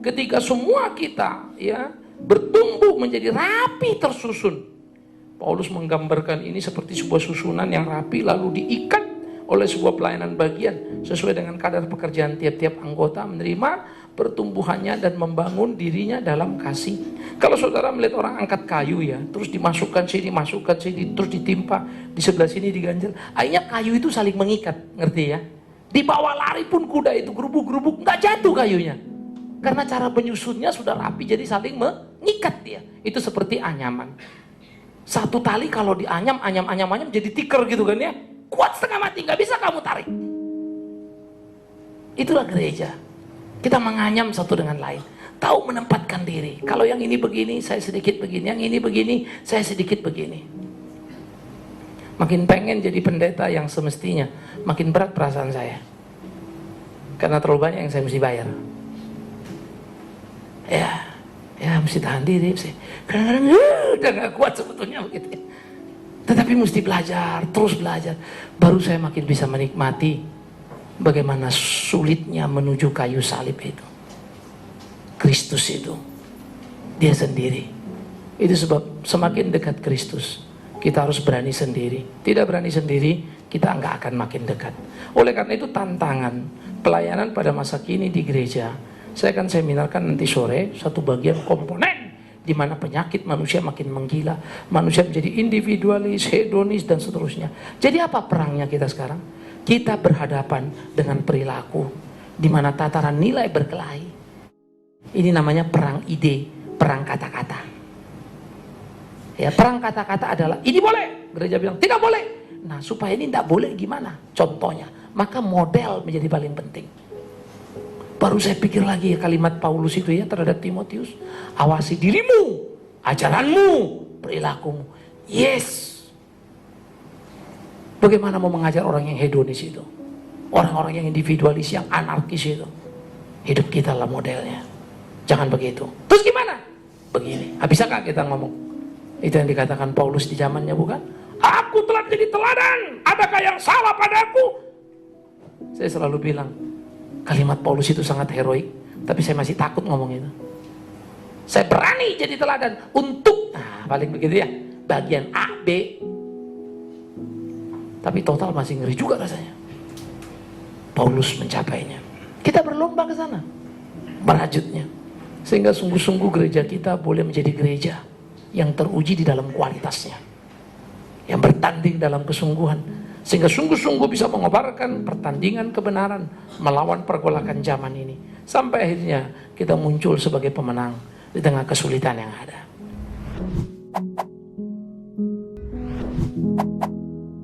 ketika semua kita ya bertumbuh menjadi rapi tersusun. Paulus menggambarkan ini seperti sebuah susunan yang rapi lalu diikat oleh sebuah pelayanan bagian sesuai dengan kadar pekerjaan tiap-tiap anggota menerima pertumbuhannya dan membangun dirinya dalam kasih. Kalau saudara melihat orang angkat kayu ya, terus dimasukkan sini, terus ditimpa, di sebelah sini diganjel, akhirnya kayu itu saling mengikat, ngerti ya? Dibawa lari pun kuda itu gerubuk-gerubuk, nggak jatuh kayunya. Karena cara penyusunnya sudah rapi, jadi saling mengikat dia. Itu seperti anyaman. Satu tali kalau dianyam jadi tikar gitu kan ya. Kuat setengah mati, nggak bisa kamu tarik. Itulah gereja. Kita menganyam satu dengan lain. Tahu menempatkan diri. Kalau yang ini begini, saya sedikit begini. Yang ini begini, saya sedikit begini. Makin pengen jadi pendeta yang semestinya, makin berat perasaan saya. Karena terlalu banyak yang saya mesti bayar. Ya mesti tahan diri. Kadang-kadang udah gak kuat sebetulnya begitu. Tetapi mesti belajar, terus belajar. Baru saya makin bisa menikmati bagaimana sulitnya menuju kayu salib itu. Kristus itu, dia sendiri. Itu sebab semakin dekat Kristus, kita harus berani sendiri. Tidak berani sendiri, kita nggak akan makin dekat. Oleh karena itu tantangan pelayanan pada masa kini di gereja. Saya akan seminarkan nanti sore satu bagian komponen di mana penyakit manusia makin menggila, manusia menjadi individualis, hedonis dan seterusnya. Jadi apa perangnya kita sekarang? Kita berhadapan dengan perilaku di mana tataran nilai berkelahi. Ini namanya perang ide, perang kata-kata. Ya, perang kata-kata adalah ini boleh, gereja bilang tidak boleh. Nah, supaya ini tidak boleh gimana? Contohnya, maka model menjadi paling penting. Baru saya pikir lagi ya kalimat Paulus itu ya terhadap Timotius. Awasi dirimu, ajaranmu, perilakumu. Yes. Bagaimana mau mengajar orang yang hedonis itu? Orang-orang yang individualis, yang anarkis itu. Hidup kita lah modelnya. Jangan begitu. Terus gimana? Begini. Bisakah kita ngomong? Itu yang dikatakan Paulus di zamannya bukan? Aku telah jadi teladan. Adakah yang salah padaku? Saya selalu bilang, kalimat Paulus itu sangat heroik, tapi saya masih takut ngomong itu. Saya berani jadi teladan untuk, paling begitu ya, bagian A, B. Tapi total masih ngeri juga rasanya. Paulus mencapainya. Kita berlomba ke sana, merajutnya. Sehingga sungguh-sungguh gereja kita boleh menjadi gereja yang teruji di dalam kualitasnya. Yang bertanding dalam kesungguhan. Sehingga sungguh-sungguh bisa mengobarkan pertandingan kebenaran melawan pergolakan zaman ini. Sampai akhirnya kita muncul sebagai pemenang di tengah kesulitan yang ada.